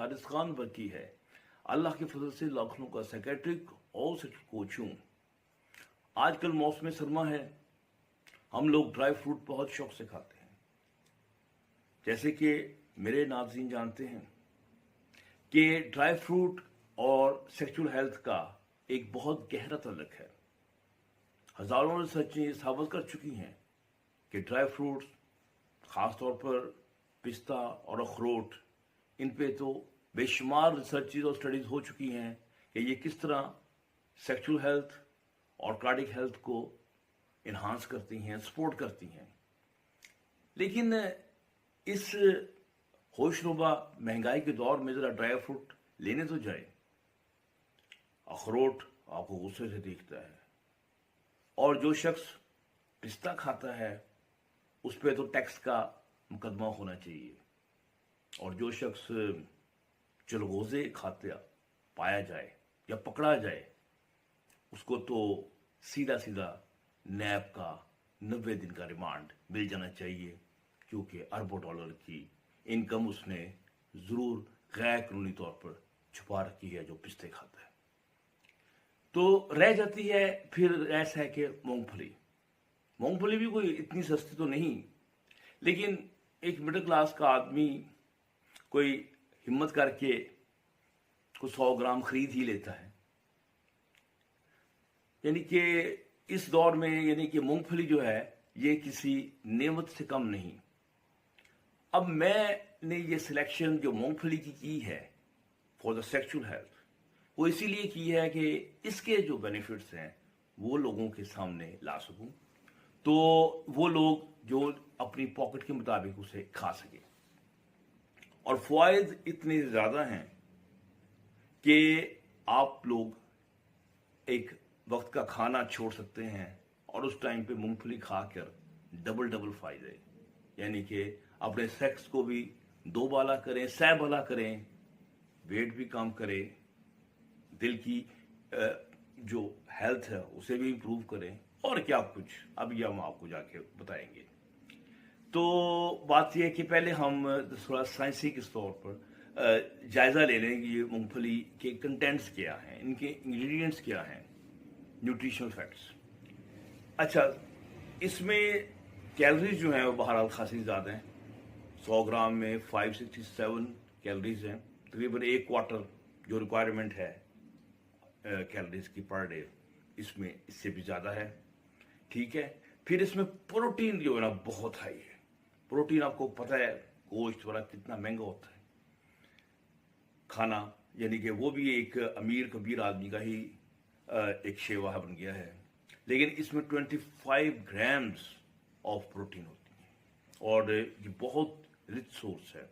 हारिस खान वकी है। अल्लाह के फजल से लाखों का साइकेट्रिक और सेक्स कोच हूँ। आजकल मौसम सरमा है, हम लोग ड्राई फ्रूट बहुत शौक से खाते हैं। जैसे कि मेरे नाज़रीन जानते हैं कि ड्राई फ्रूट और सेक्सुअल हेल्थ का एक बहुत गहरा ताल्लुक है। हजारों रिसर्चें साबित कर चुकी हैं कि ड्राई फ्रूट्स, खासतौर पर पिस्ता और अखरोट, इन पे तो बेशुमार रिसर्चेज और स्टडीज हो चुकी हैं कि ये किस तरह सेक्सुअल हेल्थ और कार्डिक हेल्थ को इन्हांस करती हैं, सपोर्ट करती हैं। लेकिन इस होशरुबा महंगाई के दौर में ज़रा ड्राई फ्रूट लेने तो जाए। अखरोट आपको गुस्से से देखता है, और जो शख्स पिस्ता खाता है उस पर तो टैक्स का मुकदमा होना चाहिए, और जो शख्स चलगोजे खाते पाया जाए या पकड़ा जाए उसको तो सीधा सीधा नैब का 90 दिन का रिमांड मिल जाना चाहिए, क्योंकि अरबों डॉलर की इनकम उसने ज़रूर गैर कानूनी तौर पर छुपा रखी है जो पिस्ते खाता है। तो रह जाती है फिर ऐसा है कि मूंगफली भी कोई इतनी सस्ती तो नहीं, लेकिन एक मिडिल क्लास का आदमी कोई हिम्मत करके कुछ 100 ग्राम खरीद ही लेता है। यानी कि इस दौर में यानी कि मूंगफली जो है ये किसी नेमत से कम नहीं। अब मैंने ये सिलेक्शन जो मूंगफली की है फॉर द सेक्सुअल हेल्थ, वो इसीलिए की है कि इसके जो बेनिफिट्स हैं वो लोगों के सामने ला सकूं, तो वो लोग जो अपनी पॉकेट के मुताबिक उसे खा सके। और फ़वाइद इतने ज़्यादा हैं कि आप लोग एक वक्त का खाना छोड़ सकते हैं और उस टाइम पे मूंगफली खाकर डबल फायदे, यानी कि अपने सेक्स को भी दो बाला करें, सह बाला करें, वेट भी कम करें, दिल की जो हेल्थ है उसे भी इम्प्रूव करें, और क्या कुछ अभी हम आपको जाके बताएंगे। तो बात यह है कि पहले हम थोड़ा साइंसी के तौर पर जायज़ा ले लें कि ये मूंगफली के कंटेंट्स क्या हैं, इनके इंग्रेडिएंट्स क्या हैं, न्यूट्रिशनल फैक्ट्स। अच्छा, इसमें कैलोरीज जो हैं वो बहरहाल खासी ज़्यादा हैं। 100 ग्राम में 567 कैलोरीज हैं, तकरीबन एक क्वार्टर जो रिक्वायरमेंट है कैलोरीज की पर डे, इसमें इससे भी ज़्यादा है। ठीक है, फिर इसमें प्रोटीन जो है ना बहुत हाई है। प्रोटीन आपको पता है गोश्त वाला कितना महंगा होता है खाना, यानी कि वो भी एक अमीर कबीर आदमी का ही एक शेवा बन गया है। लेकिन इसमें 25 ग्राम्स ऑफ प्रोटीन होती है, और ये बहुत रिच सोर्स है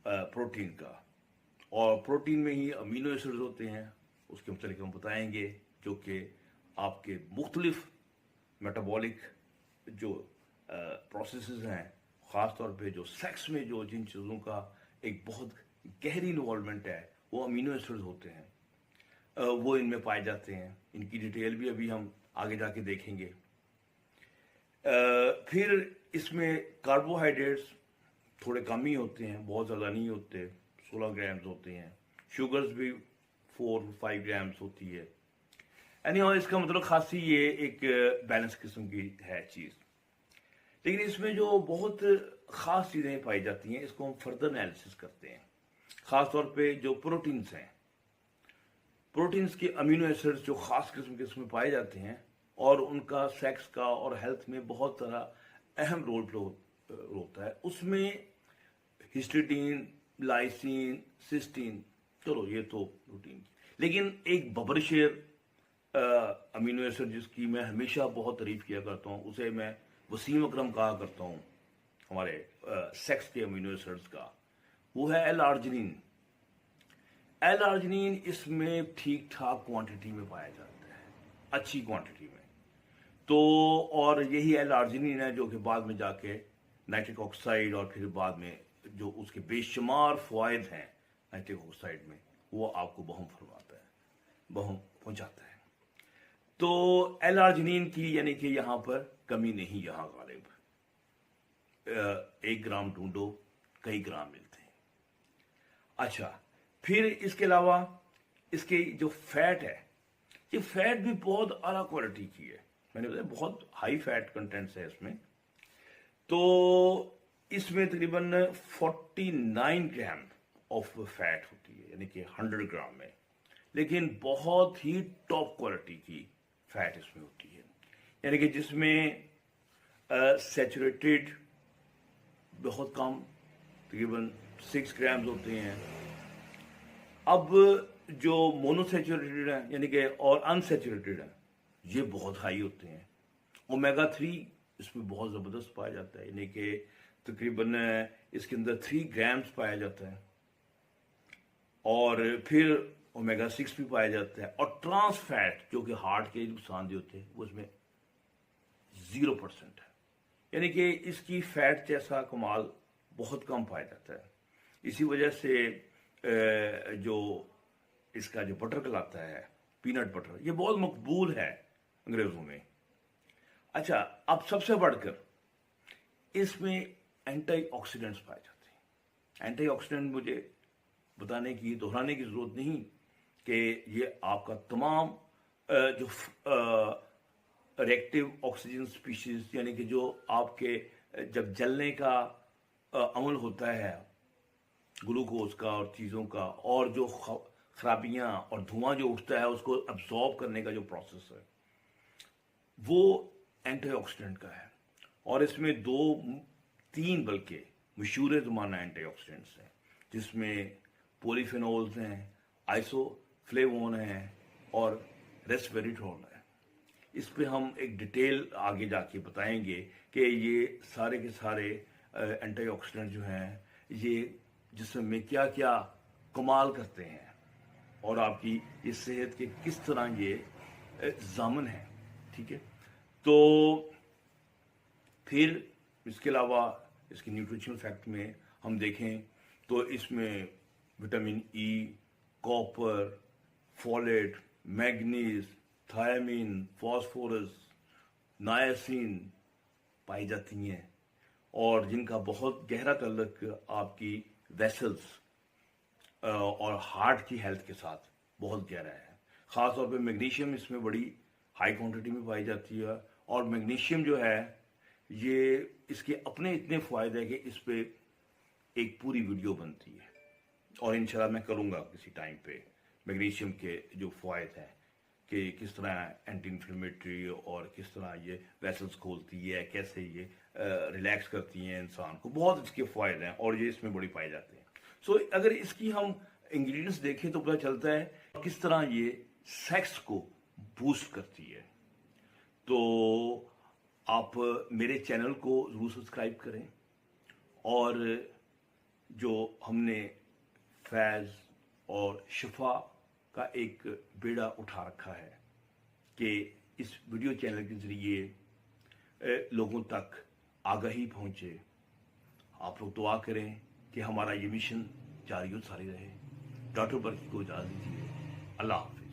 प्रोटीन का। और प्रोटीन में ही अमीनो एसिड्स होते हैं, उसके मतलब हम बताएंगे, जो कि आपके मुख्तलिफ मेटाबॉलिक जो प्रोसेसेस हैं, ख़ास तौर पे जो सेक्स में जो जिन चीज़ों का एक बहुत गहरी इन्वॉल्वमेंट है वो अमीनो एसिड्स होते हैं, वो इनमें पाए जाते हैं। इनकी डिटेल भी अभी हम आगे जाके देखेंगे। फिर इसमें कार्बोहाइड्रेट्स थोड़े कम ही होते हैं, बहुत ज़्यादा नहीं होते, 16 ग्राम्स होते हैं। शुगर्स भी 4-5 ग्राम्स होती है। और इसका मतलब खासी ये एक बैलेंस किस्म की है चीज़। लेकिन इसमें जो बहुत ख़ास चीज़ें पाई जाती हैं, इसको हम फर्दर एनालिसिस करते हैं। ख़ास तौर पे जो प्रोटीन्स हैं, प्रोटीन्स के अमीनो एसिड्स जो ख़ास किस्म के इसमें पाए जाते हैं, और उनका सेक्स का और हेल्थ में बहुत सारा अहम रोल प्ले होता है। उसमें हिस्टिडीन, लाइसिन, सिस्टीन, चलो ये तो प्रोटीन की, लेकिन एक बबरशेर अमीनो एसिड जिसकी मैं हमेशा बहुत तारीफ किया करता हूँ, उसे मैं वसीम अकरम कहा करता हूँ हमारे सेक्स के अमीनो एसिड्स का, वो है एल-आर्जिनिन। एल-आर्जिनिन इसमें ठीक ठाक क्वांटिटी में पाया जाता है, अच्छी क्वांटिटी में। तो और यही एल-आर्जिनिन है जो कि बाद में जाके नाइट्रिक ऑक्साइड और फिर बाद में जो उसके बेशुमार फ़वाइद हैं नाइट्रिक ऑक्साइड में, वो आपको बहम फरमाता है, बहम पहुंचाता है। तो एल-आर्जिनिन की यानी कि यहाँ पर कमी नहीं, यहाँ गालिब 1 ग्राम ढूंढो कई ग्राम मिलते हैं। अच्छा, फिर इसके अलावा इसके जो फैट है, ये फैट भी बहुत आला क्वालिटी की है। मैंने बताया बहुत हाई फैट कंटेंट्स है इसमें। तो इसमें तकरीबन 49 ग्राम ऑफ फैट होती है, यानी कि 100 ग्राम में, लेकिन बहुत ही टॉप क्वालिटी की फैट इसमें होती है, यानी कि जिसमें सैचुरेटेड बहुत कम, तकरीबन 6 ग्राम होते हैं। अब जो मोनोसैचुरेटेड है यानी कि और अनसैचुरेटेड है, ये बहुत हाई होते हैं। ओमेगा 3 इसमें बहुत ज़बरदस्त पाया जाता है, यानी कि तकरीबन इसके अंदर 3 ग्राम्स पाया जाता है। और फिर ओमेगा 6 भी पाया जाता है। और ट्रांस फैट जो कि हार्ट के नुकसानदेह होते हैं वो इसमें 0% है, यानी कि इसकी फैट जैसा कमाल बहुत कम पाया जाता है। इसी वजह से जो इसका जो बटर कहलाता है, पीनट बटर, ये बहुत मकबूल है अंग्रेजों में। अच्छा, अब सबसे बढ़कर इसमें एंटीऑक्सीडेंट्स पाए जाते हैं। एंटीऑक्सीडेंट मुझे बताने की, दोहराने की जरूरत नहीं कि ये आपका तमाम जो रिएक्टिव ऑक्सीजन स्पीशीज, यानी कि जो आपके जब जलने का अमल होता है ग्लूकोज का और चीज़ों का, और जो खराबियां और धुआं जो उठता है उसको अब्जॉर्ब करने का जो प्रोसेस है, वो एंटीऑक्सीडेंट का है। और इसमें 2-3 बल्कि मशहूर ज़माना एंटीऑक्सीडेंट्स हैं, जिसमें पॉलीफेनोल्स हैं, आइसोफ्लेवोन हैं और रेस्वेरिट्रोल है। इस पे हम एक डिटेल आगे जाके बताएंगे कि ये सारे के सारे एंटीऑक्सीडेंट जो हैं ये जिस्म में क्या क्या कमाल करते हैं और आपकी इस सेहत के किस तरह ये जामन है। ठीक है, तो फिर इसके अलावा इसके न्यूट्रिशनल फैक्ट में हम देखें तो इसमें vitamin E, copper, folate, manganese, thiamine, phosphorus, niacin पाई जाती हैं, और जिनका बहुत गहरा ताल्लुक आपकी वेसल्स और हार्ट की हेल्थ के साथ बहुत गहरा है। ख़ास तौर पे मैग्नीशियम इसमें बड़ी हाई क्वांटिटी में पाई जाती है। और मैग्नीशियम जो है ये इसके अपने इतने फ़ायदे हैं कि इस पे एक पूरी वीडियो बनती है, और इंशाल्लाह मैं करूँगा किसी टाइम पे मैग्नीशियम के जो फ़ायदे हैं कि किस तरह एंटी इन्फ्लेमेटरी और किस तरह ये वेसल्स खोलती है, कैसे ये रिलैक्स करती हैं इंसान को, बहुत इसके फ़ायदे हैं और ये इसमें बड़ी पाए जाते हैं। सो अगर इसकी हम इंग्रेडिएंट्स देखें तो पता चलता है किस तरह ये सेक्स को बूस्ट करती है। तो आप मेरे चैनल को ज़रूर सब्सक्राइब करें, और जो हमने फैज़ और शिफा का एक बेड़ा उठा रखा है कि इस वीडियो चैनल के ज़रिए लोगों तक आगाही पहुंचे, आप लोग दुआ करें कि हमारा ये मिशन जारी और सारी रहे। डॉक्टर बर्की को इजाज़त दीजिए। अल्लाह हाफ़िज़।